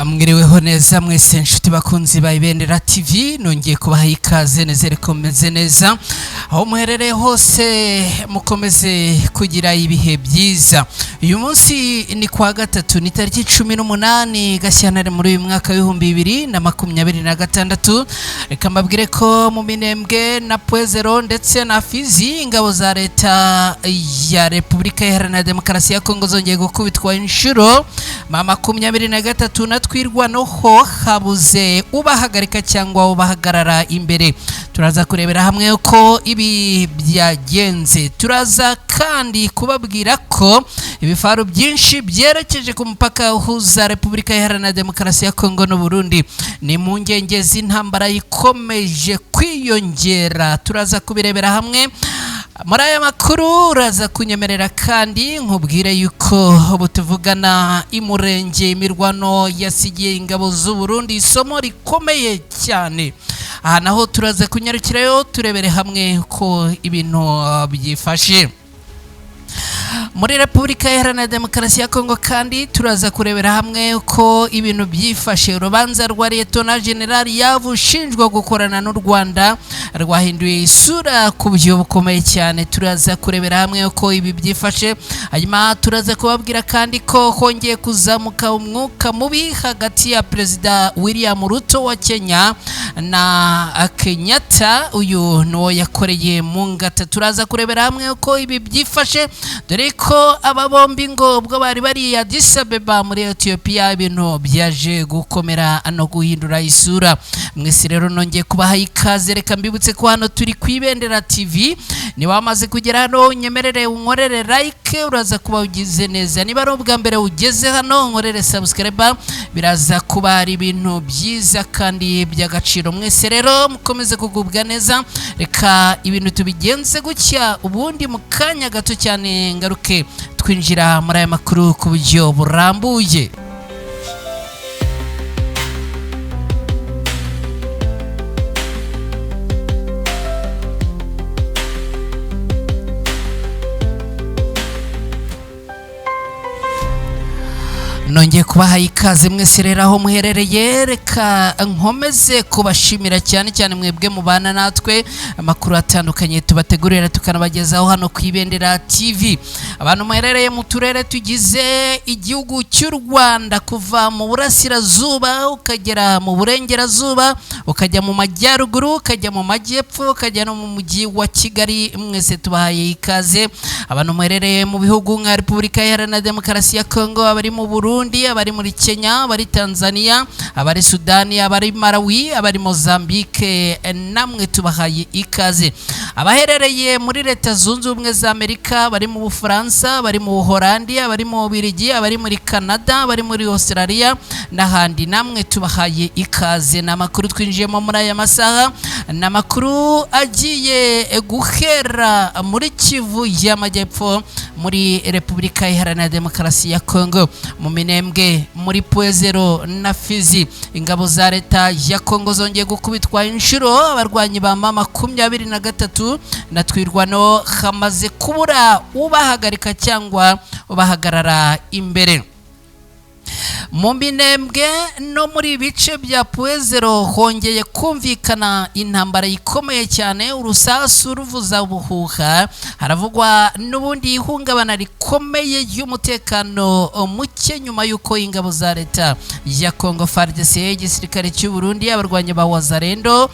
Mwiriweho neza mwese nshuti bakunzi ba Ibendera TV, nongeye kubaha ikaze nezere ko meze neza aho muherereye hose, mukomeze kugira ibihe byiza. Uyu munsi ni kwa gatatu, ni tariki 18 Gashyantare muri uyu mwaka wa 2026. Reka mbabwire ko mu Minembwe na Pwezero ndetse na Fizi ingabo za leta ya Repubulika Iharanira Demokarasi ya Kongo zongeye gukubitwa inshuro 23 natwirwa noho habuze ubahagarika cyangwa ubahagarara imbere. Turaza kurebera hamwe uko ibi byagenze. Turaza kandi kubabwira ko ibifaru byinshi byerekeje ku mupaka uhuza Repubulika Iharanira Demokarasi ya Kongo n'u Burundi. Ni mu ngenge z'intambara ikomeje kwiyongera. Turaza kubirebera hamwe. Muri aya makuru uraza kunyemerera kandi nkubwire yuko butuvugana imurenge imirwano yasigiye ingabo z'u Burundi isomo rikomeye cyane. Aha naho turaza kunyarukirayo turebere hamwe ko ibintu byifashe. Muri Repubulika Iharanira Demokarasi ya Kongo kandi turaza kurebera hamwe uko ibintu byifashe. Urubanza rwa Lieutenant General yavushinjwa gukorana n'u Rwanda rwahinduye isura ku buryo bukomeye cyane. Turaza kurebera hamwe uko ibi byifashe. Hanyuma turaza kubabwira kandi ko hongeye kuzamuka umwuka mubi hagati ya Perezida William Ruto wa Kenya na Kenyatta, uyu no yakoreye mu ngata. Turaza kurebera hamwe uko ibi byifashe, dore ko aba bombi ngo ubwo bari bari Addis Abeba muri Ethiopia ibintu byaje gukomera no guhindura isura. Mwese rero nongeye kubaha ikaze. Reka mbibutse ko hano turi ku Ibendera TV. Ni wamaze kugera hano unyemerere unkorere like, uraza kuba ugize neza. Niba ari ubwa mbere ugeze hano unkorere subscribe, biraza kuba ari ibintu byiza kandi by'agaciro. Mwese rero mukomeze kugubwa neza. Reka ibintu tubigenze gutya, ubundi mu kanya gato cyane ngaruke twinjira muri aya makuru ku buryo burambuye. Nongeye kubaha ikaze mwese rero aho muherereye. Reka nkomeze kubashimira cyane cyane mwebwe mubana natwe amakuru atandukanye tubategurira tukanabagezaho hano ku Ibendera TV. Abantu muherereye mu turere tugize igihugu cy'u Rwanda, kuva mu burasirazuba ukagera mu burengerazuba, ukajya mu majyaruguru, ukajya mu majyepfo, ukajya no mu mujyi wa Kigali, mwese tubahaye ikaze. Abantu muherereye mu bihugu nka Repubulika Iharanira Demokarasi ya Kongo, abari mu Burundi, abari muri Kenya, abari Tanzania, abari Sudani, abari Malawi, abari Mozambique, namwe tubahaye ikaze. Abaherereye muri Leta Zunze Ubumwe za Amerika, abari mu Bufaransa, abari mu Buholandi, abari mu Bubiligi, abari muri Canada, abari muri Australia n'ahandi, namwe tubahaye ikaze. N'amakuru twinjiyemo muri aya masaha, n'amakuru agiye guhera muri Kivu y'Amajyepfo muri Repubulika Iharanira Demokarasi ya Kongo, mu Minembwe, muri Pwezero na Fizi. Ingabo za leta ya Kongo zongeye gukubitwa inshuro, abarwanyi ba M23 natwirwano hamaze kubura ubahagarika cyangwa ubahagarara imbere. Mu Minembwe no muri bice bya Pwezero hongeye kumvikana intambara ikomeye cyane, urusasu ruvuza ubuhuha. Haravugwa n'ubundi ihungabana rikomeye y'umutekano muke nyuma y'uko ingabo za leta ya Kongo FARDC, igisirikare cy'u Burundi, abarwanyi ba Wazalendo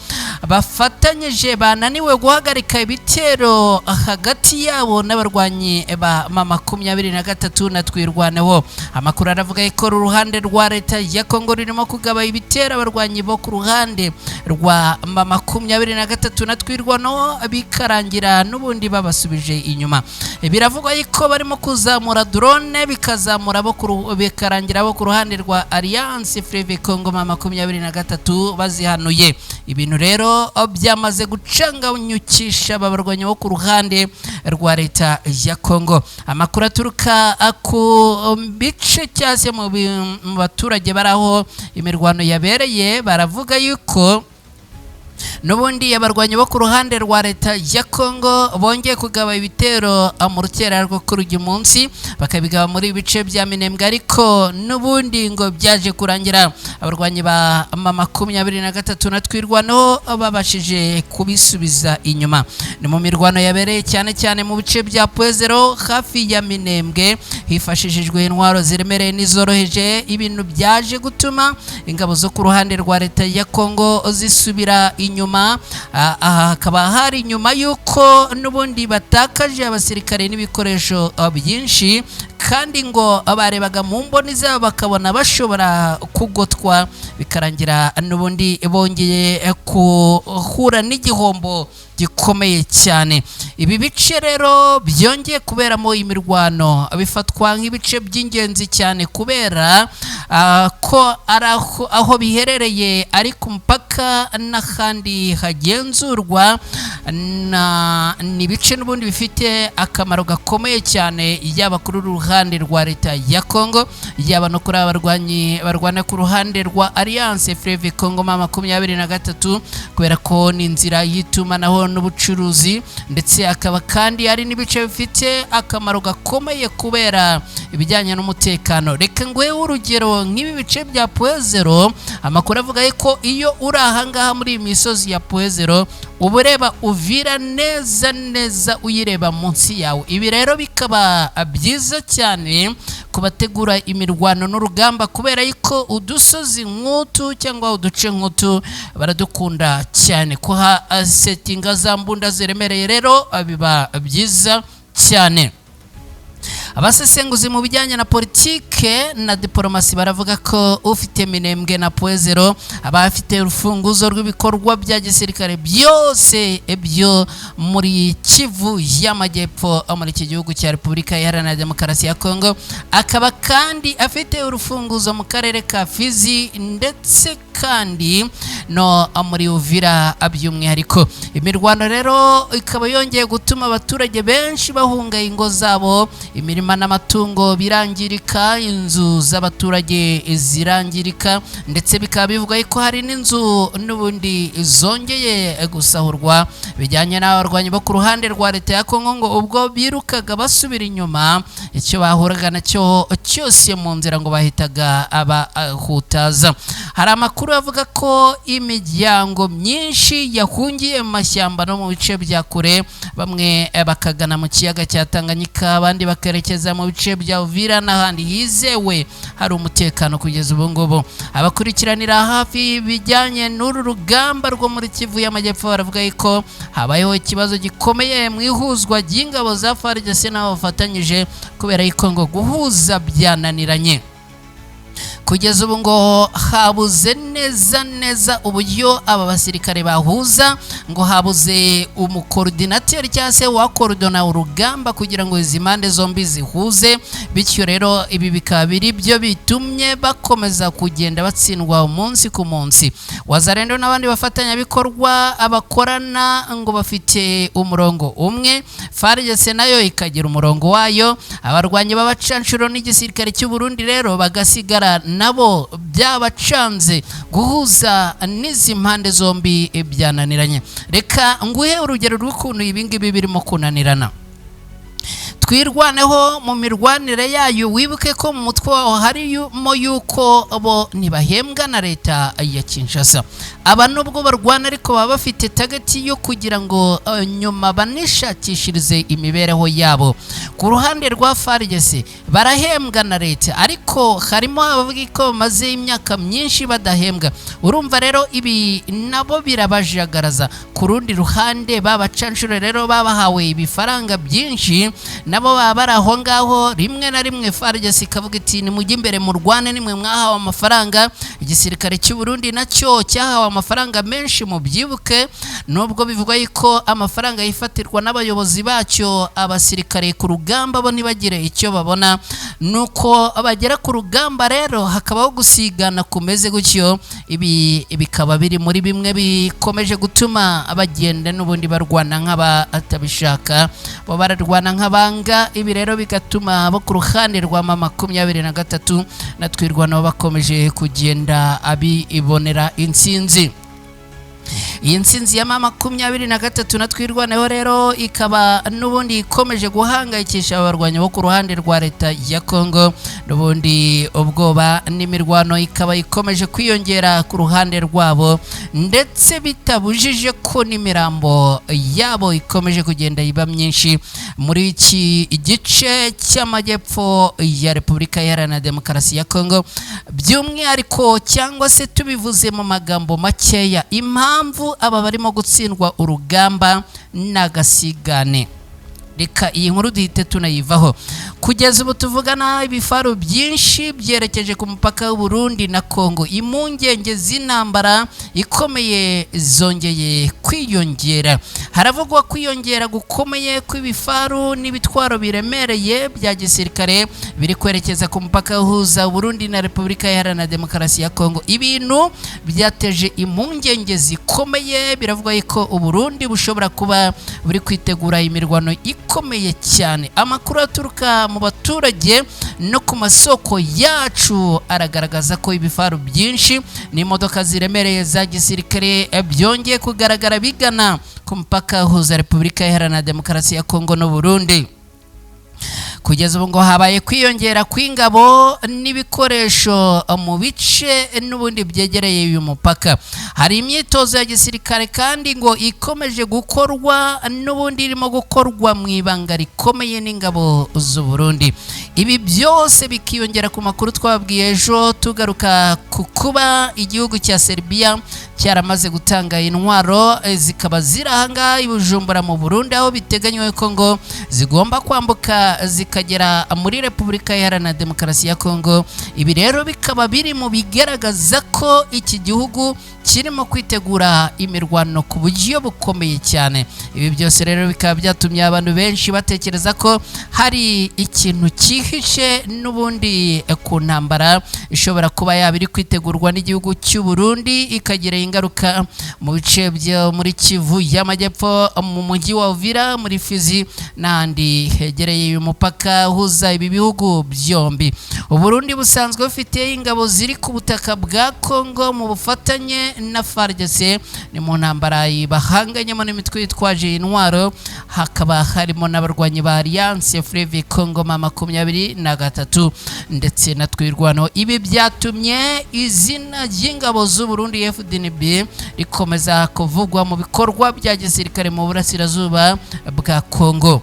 bafatanyije bananiwe guhagarika ibitero hagati yabo n'abarwanyi ba M23 natwirwaneho. Amakuru aravuga ko uruhande rwa leta ya Kongo ririmo kugaba ibitero abarwanyi bo ku ruhande rwa M23 natwirwano bikarangira n'ubundi babasubije inyuma. Biravugwa ko barimo kuzamura drone bikarangira bo ku ruhande rwa Alliance Fleuve Congo M23 bazihanuye. Ibintu rero byamaze gucanganyukisha abarwanyi bo ku ruhande rwa leta ya Kongo. Amakuru aturuka ku bice cyase mu baturage baraho imirwano yabereye baravuga yuko Nubundi abarwanyi bo ku ruhande rwa leta ya Kongo bongeye kugaba ibitero mu rukera rwo kuri uyu munsi bakabigaba muri bice bya Minembwe, ariko nubundi ngo byaje kurangira abarwanyi ba 23 na twirwanaho babashije kubisubiza inyuma. Ni mu mirwano yabereye cyane cyane mu bice bya Pwezero hafi ya Minembwe hifashishijwe intwaro ziremereye n'izoroheje, ibintu byaje gutuma ingabo zo ku ruhande rwa leta ya Kongo zisubira inyuma. Hakaba hari nyuma yuko nubundi batakaje abasirikare n'ibikoresho byinshi, kandi ngo barebaga mu mboni zabo bakabona bashobora kugotwa, bikarangira nubundi bongeye kuhura n'igihombo gikomeye cyane. Ibi bice rero byongeye kuberamo imirwano bifatwa nk'ibice by'ingenzi cyane kubera ko aho biherereye ari ku mpaka n'ahandi hagenzurwa, ni ibice n'ubundi bifite akamaro gakomeye cyane yaba kuri ruhande rwa leta ya Kongo yaba no kuri abarwanyi barwana ku ruhande rwa Alliance Fleuve Congo 23 kubera ko ni inzira y'itumanaho n'ubucuruzi, ndetse akaba kandi ari n'ibice bifite akamaro gakomeye kubera ibijyanye n'umutekano. Reka ngwe urugero nk'ibi bice bya Pwezero, amakuru avuga ko iyo uri ahangaha muri imisozi ya Pwezero ubureba Uvira neza neza uyireba munsi yawe. Ibi rero bikaba byiza cyane kubategura imirwano n'urugamba kubera yuko udusozi nk'utu cyangwa uduce nk'utu baradukunda cyane kuha settinga za mbunda ziremereye, rero biba byiza cyane. Abasesenguzi mu bijyanye na politike na diplomasi baravuga ko ufite Minembwe na Pwezero abafite urufunguzo rw'ibikorwa bya gisirikare byose byo muri Kivu y'Amajyepfo muri iki gihugu cya Repubulika Iharanira Demokarasi ya Kongo, akaba kandi afite urufunguzo mu karere ka Fizi ndetse kandi no muri Uvira by'umwihariko. Imirwano rero ikaba yongeye gutuma abaturage benshi bahunga ingo zabo, imirima n'amatungo birangirika, inzu z'abaturage zirangirika, ndetse bikaba bivuga ko hari n'inzu n'ubundi zongeye gusahurwa bijyanye n'abarwanyi bo ku ruhande rwa leta ya Kongo ngo ubwo birukaga basubira inyuma icyo bahuraga nacyo cyose mu nzira ngo bahitaga abahutaza. Hari amakuru avuga ko imiryango myinshi yahungiye mu mashyamba no mu bice bya kure, bamwe bakagana mu kiyaga cya Tanganyika, abandi bakerekeza mu bice bya Uvira n'ahandi hizewe hari umutekano kugeza ubu ngubu. Abakurikiranira hafi bijyanye n'uru rugamba rwo muri Kivu y'Amajyepfo baravuga ko habayeho ikibazo gikomeye mu ihuzwa ry'ingabo za FARDC n'abo bafatanyije kubera ko ngo guhuza byananiranye. Kugeza ubu ngo habuze neza uburyo aba basirikare bahuza, ngo habuze umukoordinateur cyangwa se wakoordona urugamba kugira ngo izi mpande zombi zihuze, bityo rero ibi bikaba biri byo bitumye bakomeza kugenda batsindwa umunsi ku munsi. Wazalendo n'abandi bafatanyabikorwa abakorana ngo bafite umurongo umwe, FARDC nayo ikagira umurongo wayo, abarwanyi b'abacanshuro n'igisirikare cy'u Burundi rero bagasigara nabo byabacanze guhuza n'izi mpande zombi byananiranye. Reka nguhe urugero rw'ukuntu ibingibi birimo kunanirana. Twirwaneho mu mirwanire yayo, wibuke ko mu mutwe waho harimo yuko bo ntibahembwa na leta ya Kinshasa. Aba nubwo barwana ariko baba bafite target yo kugira ngo nyuma banishakishirize imibereho yabo. Ku ruhande rwa FARDC barahembwa na leta, ariko harimo abavuga ko bamaze imyaka myinshi badahembwa. Urumva rero ibi nabo birabajagaraza. Ku rundi ruhande babacanshuro rero babahawe ibifaranga byinshi, nabo baba bari aho ngaho. Rimwe na rimwe FARDC ikavuga iti nimujye imbere mu Rwanda, nimwe mwahawe amafaranga. Igisirikare cy'u Burundi nacyo cyahawe amafaranga menshi mu byibuke, nubwo bivugwa yuko amafaranga yifatirwa n'abayobozi bacyo, abasirikare ku rugamba bo ntibagire icyo babona. Nuko abagera ku rugamba rero hakabaho gusigana kumeze gutyo. Ibi bikaba biri muri bimwe bikomeje gutuma abagenda n'ubundi barwana nk'abatabishaka, bo bararwana nk'abanga. Ibi rero bigatuma bo ku ruhande rwa 23 na twirwanaho bakomeje kugenda abibonera intsinzi. iyi nsinzi ya M23 na twirwaneho rero ikaba n'ubundi ikomeje guhangayikisha abarwanyi bo ku ruhande rwa leta ya Kongo. N'ubundi ubwoba n'imirwano ikaba ikomeje kwiyongera ku ruhande rwabo, ndetse bitabujije ko n'imirambo yabo ikomeje kugenda iba myinshi muri iki gice cy'amajyepfo ya Repubulika Iharanira Demokarasi ya Kongo. By'umwihariko cyangwa se tubivuze mu magambo makeya, impamvu aba barimo gutsindwa urugamba n'agasigane. Reka iyi nkuru duhite tunayivaho. Kugeza ubu tuvugana, ibifaru byinshi byerekeje ku mupaka w'u Burundi na Kongo. Impungenge z'intambara ikomeye zongeye kwiyongera. Haravugwa kwiyongera gukomeye kw'ibifaru n'ibitwaro biremereye bya gisirikare biri kwerekeza ku mupaka uhuza Burundi na Repubulika Iharanira Demokarasi ya Kongo. Ibintu byateje impungenge zikomeye. Biravugwa ko u Burundi bushobora kuba buri kwitegura imirwano ikomeye cyane. Amakuru aturuka mu baturage no ku masoko yacu aragaragaza ko ibifaru byinshi n'imodoka ziremereye za gisirikare byongeye kugaragara bigana ku mupaka uhuza Repubulika Iharanira Demokarasi ya Kongo no Burundi. Kugeza ubu ngo habaye kwiyongera kw'ingabo n'ibikoresho mu bice n'ubundi byegereye uyu mupaka. Hari imyitozo ya gisirikare kandi ngo ikomeje gukorwa, n'ubundi irimo gukorwa mu ibanga rikomeye n'ingabo z'u Burundi. Ibi byose bikiyongera ku makuru twababwiye ejo tugaruka ku kuba igihugu cya Serbia cyaramaze gutanga intwaro zikaba zirahanga i Bujumbura mu Burundi, aho biteganywe ko ngo zigomba kwambuka zikagera muri Repubulika Iharanira Demokarasi ya Kongo. Ibi rero bikaba biri mu bigaragaza ko iki gihugu kirimo kwitegura imirwano ku buryo bukomeye cyane. Ibi byose rero bikaba byatumye abantu benshi batekereza ko hari ikintu cyihishe n'ubundi ku ntambara ishobora kuba yabiri kwitegurwa n'igihugu cy'u Burundi, ikagira ingaruka mu bice byo muri Kivu y'Amajyepfo, mu mujyi wa Uvira, muri Fizi n'ahandi hegereye umupaka uhuza ibi bihugu byombi. U Burundi busanzwe bufite ingabo ziri ku butaka bwa Kongo mu bufatanye na FARDC, ni mu ntambara bahanganyemo n'imitwe yitwaje intwaro. Hakaba harimo n'abarwanyi ba Alliance Fleuve Congo M23 ndetse na twirwano. Ibi byatumye izina ry'ingabo z'u Burundi FDNB rikomeza kuvugwa mu bikorwa bya gisirikare mu burasirazuba bwa Kongo.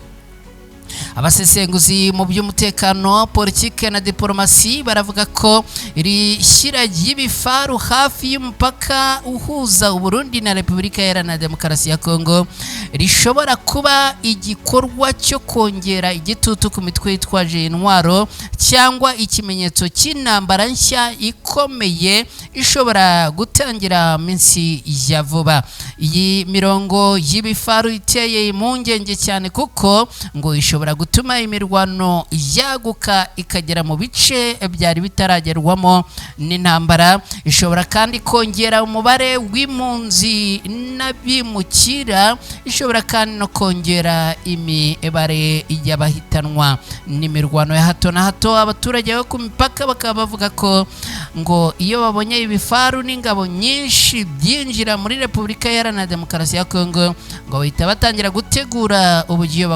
Abasesenguzi mu by'umutekano, politike na diplomasi baravuga ko iri shyira ry'ibifaru hafi y'umupaka uhuza u Burundi na Repubulika Iharanira Demokarasi ya Kongo rishobora kuba igikorwa cyo kongera igitutu ku mitwe yitwaje intwaro, cyangwa ikimenyetso cy'intambara nshya ikomeye ishobora gutangira minsi ya vuba. Iyi mirongo y'ibifaru iteye impungenge cyane kuko ngo ishobora gutuma imirwano yaguka ikagera mu bice byari bitaragerwamo n'intambara. Ishobora kandi kongera umubare w'impunzi n'abimukira. Ishobora kandi no kongera imibare y'abahitanwa n'imirwano ya hato na hato. Abaturage bo ku mipaka bakaba bavuga ko ngo iyo babonye ibifaru n'ingabo nyinshi byinjira muri Repubulika Iharanira Demokarasi ya Kongo, ngo bahita batangira gutegura uburyo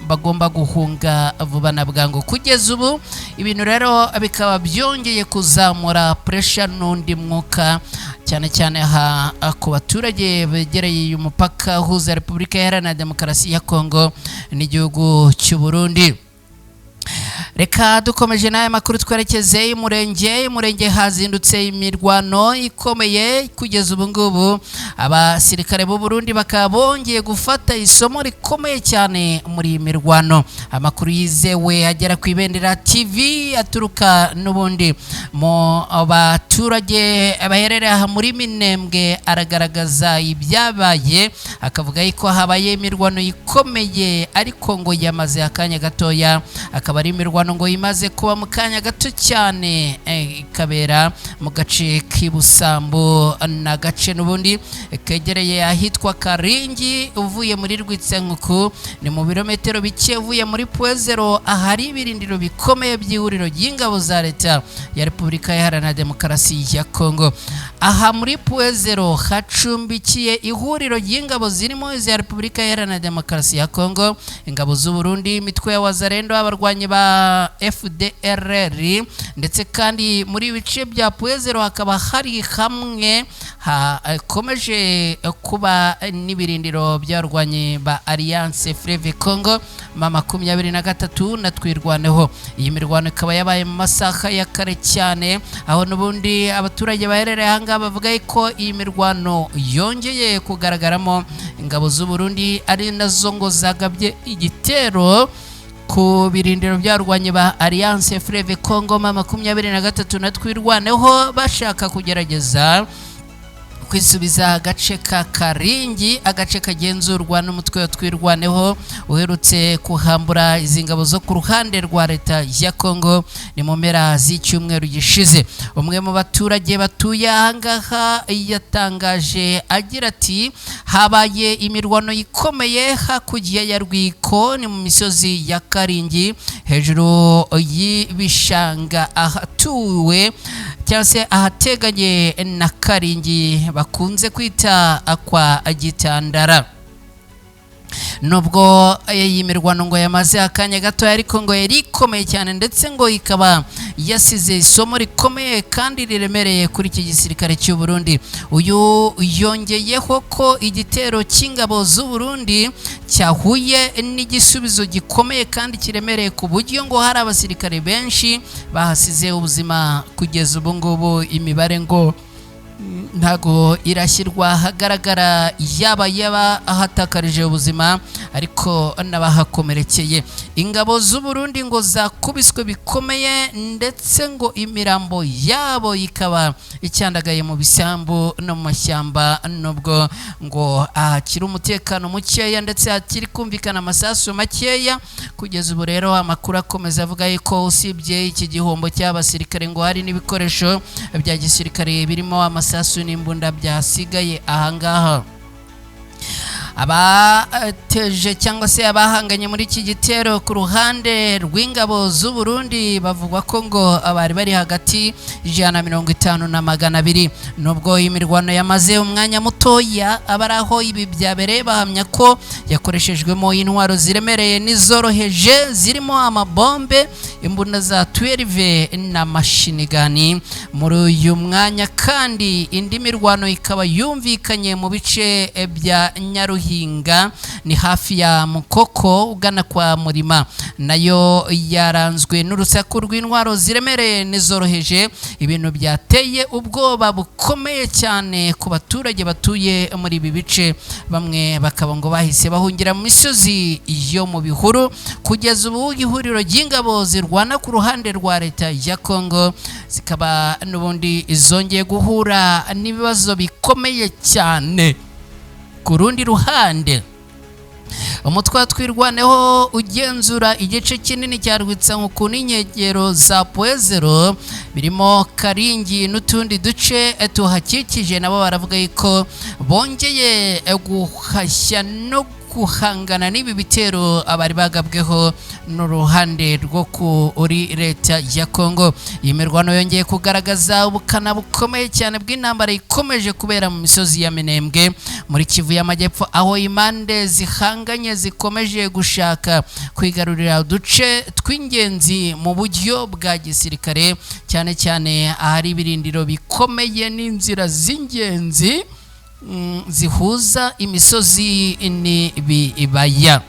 bagomba guhunga vuba na bwangu. Kugeza ubu ibintu rero bikaba byongeye kuzamura pressure n'undi mwuka, cyane cyane ku baturage begereye uyu mupaka uhuza Repubulika Iharanira Demokarasi ya Kongo n'igihugu cy'u Burundi. Reka dukomeje n'aya makuru twerekeze umurenge hazindutse imirwano ikomeye. Kugeza ubu ngubu abasirikare b'u Burundi bakaba bongeye gufata isomo rikomeye cyane muri iyi mirwano. Amakuru yizewe agera ku Ibendera TV aturuka n'ubundi mu baturage baherereye muri Minembwe aragaragaza ibyabaye, akavuga ko habaye imirwano ikomeye ariko ngo yamaze akanya gatoya. Akaba ari imirwano imirwano ngo imaze kuba mu kanya gato cyane ikabera mu gace k'ibusambo na gace n'ubundi kegereye ahitwa Karingi uvuye muri Rwitsenkuku ni mu birometero bike uvuye muri Puezero ahari ibirindiro bikomeye by'ihuriro ry'ingabo za leta ya Repubulika Iharanira Demokarasi ya Kongo. Aha muri Puezero hacumbikiye ihuriro ry'ingabo zirimo iza Repubulika Iharanira Demokarasi ya Kongo, ingabo z'u Burundi, imitwe ya Wazalendo, abarwanyi ba FDLR, ndetse kandi muri bice bya Puezero hakaba hari hamwe hakomeje kuba n'ibirindiro by'abarwanyi ba Alliance Fleuve Congo mama 23 na twirwaneho. Iyi mirwano ikaba yabaye mu masaha ya kare cyane, aho n'ubundi abaturage baherereye hanga bavuga ko iyi mirwano yongeye kugaragaramo ingabo z'u Burundi ari nazo ngo zagabye igitero ku birindiro by'abarwanyi ba Alliance Fleuve Congo mama 23 na twirwaneho bashaka kugerageza kwisubiza agace ka Karingi, agace kagenzurwa n'umutwe wa twirwaneho uherutse kuhambura izi ngabo zo ku ruhande rwa leta ya Kongo ni mu mpera z'icyumweru gishize. Umwe mu baturage batuye ahangaha yatangaje agira ati habaye imirwano ikomeye hakurya ya Rwiko ni mu misozi ya Karingi hejuru y'ibishanga ahatuwe cyangwa se ahateganye na Karingi bakunze kwita kwa Gitandara. Nubwo iyi mirwano ngo yamaze akanya gato ariko ngo yari ikomeye cyane, ndetse ngo ikaba yasize isomo rikomeye kandi riremereye kuri iki gisirikare cy'u Burundi. Uyu yongeyeho ko igitero cy'ingabo z'u Burundi cyahuye n'igisubizo gikomeye kandi kiremereye ku buryo ngo hari abasirikare benshi bahasize ubuzima. Kugeza ubu ngubu imibare ngo ntago irashyirwa hagaragara yaba ahatakarije ubuzima ariko n'abahakomerekeye. Ingabo z'u Burundi ngo zakubiswe bikomeye, ndetse ngo imirambo yabo ikaba icyandagaye mu bisambu no mu mashyamba, nubwo ngo hakiri umutekano mukeya ndetse hakiri kumvikana amasasu makeya. Kugeza ubu rero amakuru akomeza avuga ko usibye iki gihombo cy'abasirikare ngo hari n'ibikoresho bya gisirikare birimo amasasu n'imbunda byasigaye ahangaha. Abateje cyangwa se abahanganye muri iki gitero ku ruhande rw'ingabo z'u Burundi bavugwa ko ngo abari bari hagati 150 na 200. Nubwo imirwano yamaze umwanya mutoya, abaraho ibi byabereye bahamya ko yakoreshejwemo intwaro ziremereye n'izoroheje zirimo amabombe, imbunda za 12 na machine gun. Muri uyu mwanya kandi indi mirwano ikaba yumvikanye mu bice bya Nyaruhinga ni hafi ya Mukoko ugana kwa Murima, nayo yaranzwe n'urusaku rw'intwaro ziremereye n'izoroheje, ibintu byateye ubwoba bukomeye cyane ku baturage batuye muri ibi bice. Bamwe bakaba ngo bahise bahungira mu misozi yo mu bihuru. Kugeza ubu ihuriro ry'ingabo zirwana ku ruhande rwa leta ya Kongo zikaba n'ubundi izongeye guhura n'ibibazo bikomeye cyane. Ku rundi ruhande umutwe wa twirwaneho ugenzura igice kinini cya Rwitsenkuku n'inkengero za Puezero birimo Karingi n'utundi duce tuhakikije, nabo baravuga ko bongeye guhashya no guhangana n'ibi bitero abari bagabweho n'uruhande rwo kuri leta ya Kongo. Iyi mirwano yongeye kugaragaza ubukana bukomeye cyane bw'intambara ikomeje kubera mu misozi ya Minembwe muri Kivu y'Amajyepfo, aho impande zihanganye zikomeje gushaka kwigarurira uduce tw'ingenzi mu buryo bwa gisirikare, cyane cyane ahari ibirindiro bikomeye n'inzira z'ingenzi zihuza imisozi n'ibibaya.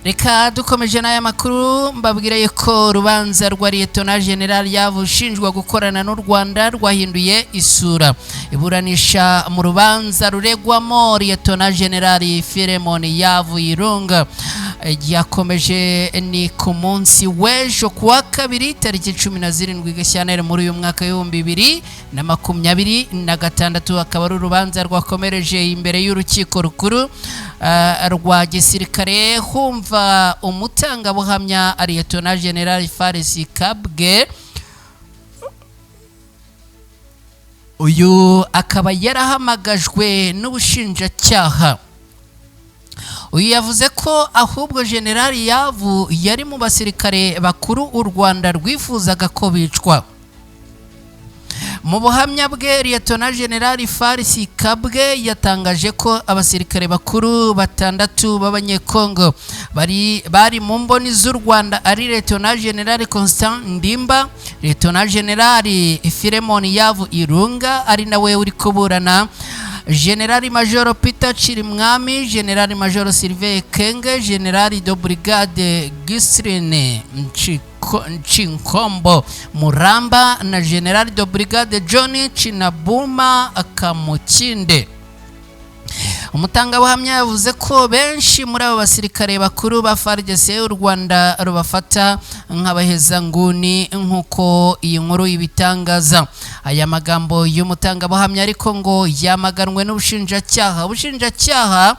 Reka dukomeje n'aya makuru mbabwire ko rubanza rwa Lieutenant General yavushinjwa gukorana n'u Rwanda rwahinduye isura. Iburanisha mu rubanza ruregwamo Lieutenant General Filemon Yavuyirunga yakomeje ni ku munsi w'ejo kuwa kabiri tariki 17 Gashyantare muri uyu mwaka w'2026 akaba ari urubanza rwakomereje imbere y'urukiko rukuru rwa gisirikare humva umutangabuhamya Lieutenant General Faris Kabwe. Uyu akaba yarahamagajwe n'ubushinjacyaha. Uyu yavuze ko ahubwo General Yavu yari mu basirikare bakuru u Rwanda rwifuzaga ko bicwa. Mu buhamya bwe Lieutenant General Faris Kabwe yatangaje ko abasirikare bakuru batandatu b'abanyekongo bari mu mboni z'u Rwanda ari Lieutenant General Constant Ndimba, Lieutenant General Filemon Yavu Irunga ari nawe uri kuburana, General Major Peter Chirimwami, General Major Sylvain Kenge, General de Brigade Gisrine Chinkombo Muramba na General de Brigade John Chinabuma Akamukinde. Umutangabuhamya yavuze ko benshi muri abo basirikare bakuru ba FARDC u Rwanda rubafata nk'abahezanguni nk'uko iyi nkuru ibitangaza. Aya magambo y'umutangabuhamya ariko ngo yamaganwe n'ubushinjacyaha. Ubushinjacyaha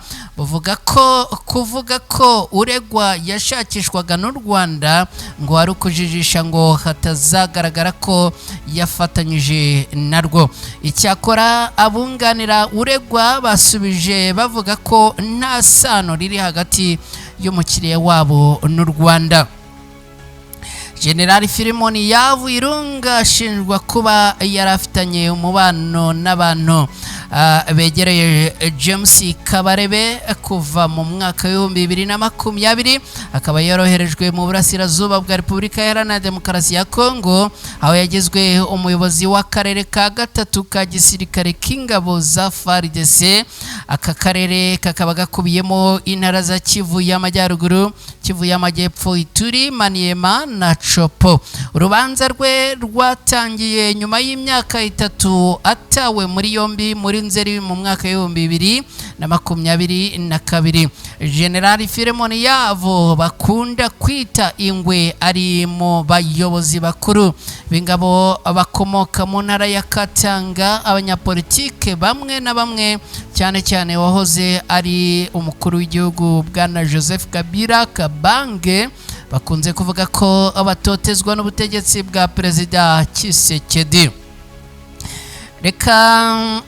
kuvuga ko uregwa yashakishwaga n'u Rwanda ngo ari ukujijisha ngo hatazagaragara ko yafatanyije narwo. Icyakora abunganira uregwa basubije bavuga ko nta sano riri hagati y'umukiriya wabo n'u Rwanda. General Filemon Yavu Irunga ashinjwa kuba yarafitanye umubano n'abantu begereye James Kabarebe kuva mu mwaka w'2020 akaba yoroherejwe mu burasirazuba bwa Repubulika Iharanira Demokarasi ya Kongo, aho yagizwe umuyobozi w'akarere ka gatatu ka gisirikare k'ingabo za FARDC. Aka karere kakaba gakubiyemo intara za Kivu y'Amajyaruguru, Kivu y'Amajyepfo, Ituri, Maniema na Chopo. Urubanza rwe rwatangiye nyuma y'imyaka 3 atawe muri yombi muri Nzeri mu mwaka w'2022. General Filemon Yavu bakunda kwita ingwe ari mu bayobozi bakuru b'ingabo bakomoka mu ntara ya Katanga, abanyapolitike bamwe na bamwe cyane cyane wahoze ari umukuru w'igihugu bwana Joseph Kabila Kabange bakunze kuvuga ko abatotezwa n'ubutegetsi bwa Perezida Tshisekedi. Reka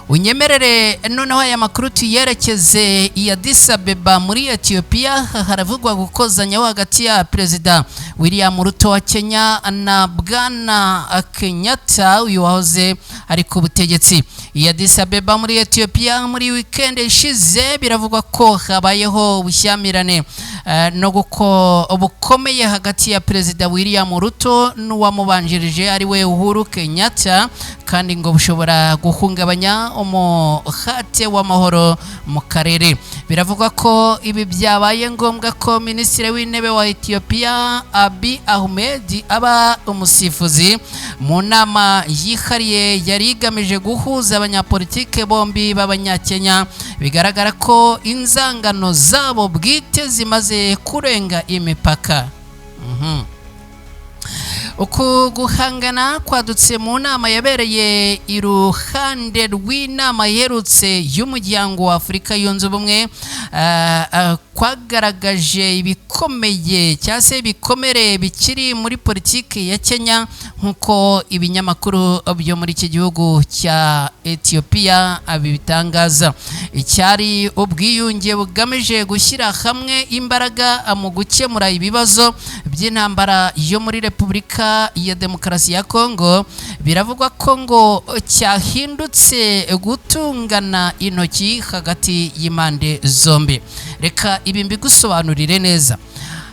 unyemerere noneho aya makuru tuyerekeze i Addis Abeba muri Ethiopia. Haravugwa gukozanyaho hagati ya Perezida William Ruto wa Kenya na bwana Kenyatta uyu wahoze ari ku butegetsi. I Addis Abeba muri Ethiopia muri weekend ishize biravugwa ko habayeho ubushyamirane no bukomeye hagati ya Perezida William Ruto n'uwamubanjirije ari we Uhuru Kenyatta, kandi ngo bushobora guhungabanya umuhate w'amahoro mu karere. Biravugwa ko ibi byabaye ngombwa ko Minisitiri w'Intebe wa Ethiopia Abiy Ahmed aba umusifuzi mu nama yihariye yari igamije guhuza abanyapolitike bombi b'Abanyakenya. Bigaragara ko inzangano zabo bwite zimaze kurenga imipaka. Uku guhangana kwadutse mu nama yabereye iruhande rw'inama iherutse y'umuryango wa Afurika yunze ubumwe, kwagaragaje ibikomeye cyase bikomere bikiri muri politiki ya Kenya nkuko ibinyamakuru byo muri iki gihugu cya Ethiopia abitangaza. Icyari ubwiyunge bugamije gushyira hamwe imbaraga mu gukemura ibibazo by'intambara yo muri Repubulika ya Demokarasi ya Kongo, biravugwa ko ngo cyahindutse gutungana intoki hagati y'imande zombi. Reka ibi mbigusobanurire neza.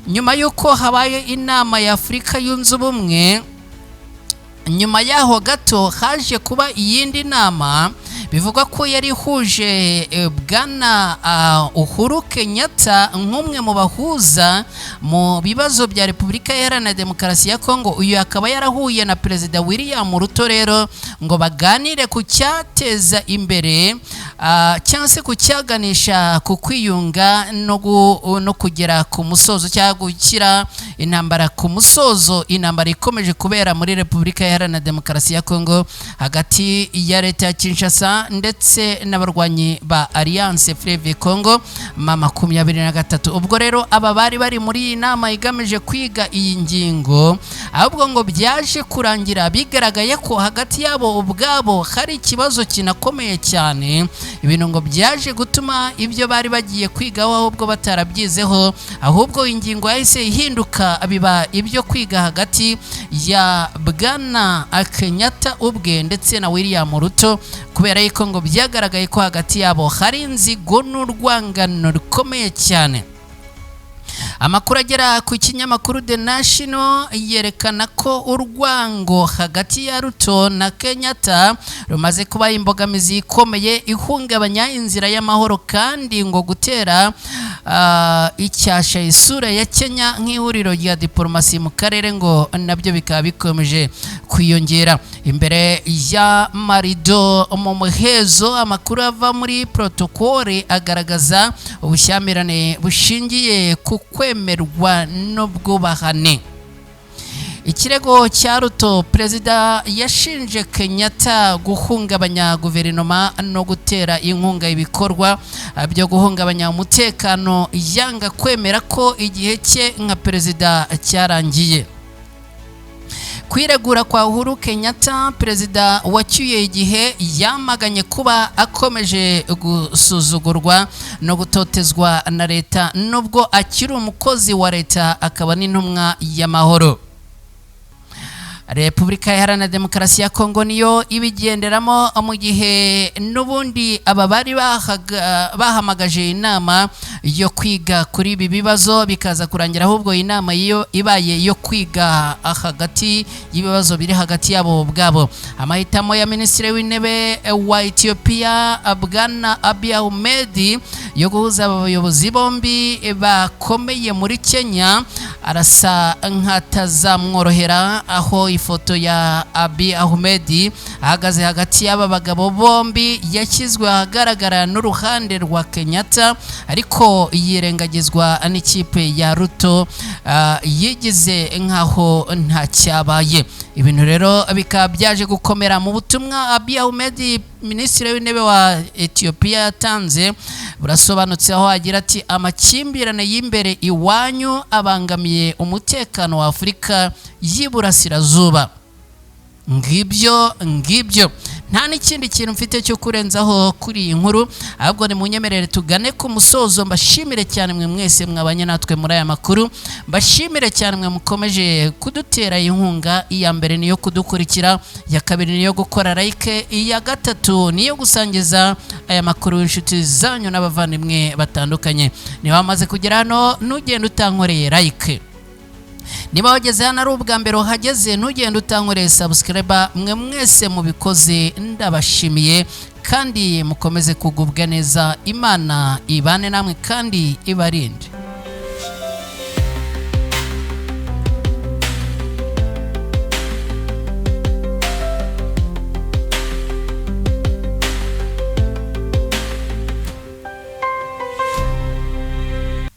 Nyuma yuko habaye inama ya Afurika yunze ubumwe, nyuma yaho gato haje kuba iyindi nama bivugwa ko yari huje bwana Uhuru Kenyatta nk'umwe mu bahuza mu bibazo bya Repubulika Iharanira Demokarasi ya Kongo. Uyu akaba yarahuye na Perezida William Ruto rero ngo baganire ku cyateza imbere cyangwa se ku cyaganisha ku kwiyunga no kugera ku musozo cyangwa gukira intambara ku musozo, intambara ikomeje kubera muri Repubulika Iharanira Demokarasi ya Kongo hagati ya leta ya Kinshasa ndetse n'abarwanyi ba Alliance Fleuve Congo M23. Ubwo rero aba bari muri iyi nama igamije kwiga iyi ngingo, ahubwo ngo byaje kurangira bigaragaye ko hagati yabo ubwabo hari ikibazo kinakomeye cyane. Ibintu ngo byaje gutuma ibyo bari bagiye kwigaho ahubwo batarabyizeho, ahubwo ingingo yahise ihinduka biba ibyo kwiga hagati ya bwana Kenyatta ubwe ndetse na William Ruto, kubera yuko ngo byagaragaye ko hagati yabo hari inzigo n'urwangano rukomeye cyane. Amakuru agera ku kinyamakuru The National yerekana ko urwango hagati ya Ruto na Kenyatta rumaze kuba imbogamizi ikomeye ihungabanya inzira y'amahoro, kandi ngo gutera icyasha isura ya Kenya nk'ihuriro rya diplomasi mu karere ngo nabyo bikaba bikomeje kwiyongera. Imbere ya marido mu muhezo, amakuru ava muri protokole agaragaza ubushyamirane bushingiye ku kwemerwa n'ubwubahane. Ikirego cya Ruto, Perezida yashinje Kenyatta guhungabanya guverinoma no gutera inkunga ibikorwa byo guhungabanya umutekano, yanga kwemera ko igihe cye nka perezida cyarangiye. Kwiregura kwa Uhuru Kenyatta, perezida wacyuye igihe yamaganye kuba akomeje gusuzugurwa no gutotezwa na leta nubwo akiri umukozi wa leta akaba n'intumwa y'amahoro. Repubulika Iharanira Demokarasi ya Kongo niyo ibigenderamo mu gihe n'ubundi aba bari bahamagaje inama yo kwiga kuri ibi bibazo, bikaza kurangira ahubwo inama iyo ibaye yo kwiga hagati y'ibibazo biri hagati yabo ubwabo. Amahitamo ya Minisitiri w'Intebe wa Ethiopia bwana Abiy Ahmed yo guhuza abayobozi bombi bakomeye muri Kenya arasa nk'atazamworohera, aho ifoto ya Abiy Ahmed ahagaze hagati y'aba bagabo bombi yashyizwe ahagaragara n'uruhande rwa Kenyatta, ariko yirengagizwa n'ikipe ya Ruto yigize nkaho nta cyabaye. Ibintu rero bikaba byaje gukomera mu butumwa Abiy Ahmed Minisitiri w'Intebe wa Ethiopia yatanze burasobanutse, aho agira ati amakimbirane y'imbere iwanyu abangamiye umutekano wa Afurika y'Iburasirazuba. Ngibyo nta n'ikindi kintu mfite cyo kurenzaho kuri iyi nkuru, ahubwo ni munyemerere tugane ku musozo. Mbashimire cyane mwe mwese mwabanye natwe muri aya makuru, mbashimire cyane mwe mukomeje kudutera inkunga. Iya mbere niyo kudukurikira, ya kabiri niyo gukora like, iya gatatu niyo gusangiza aya makuru inshuti zanyu n'abavandimwe batandukanye. Niba wamaze kugera hano ntugende utankoreye like, niba wageze hano ari ubwa mbere uhageze ntugende utankoreye subscribe. Mwe mwese mubikoze ndabashimiye, kandi mukomeze kugubwa neza. Imana ibane namwe kandi ibarinde.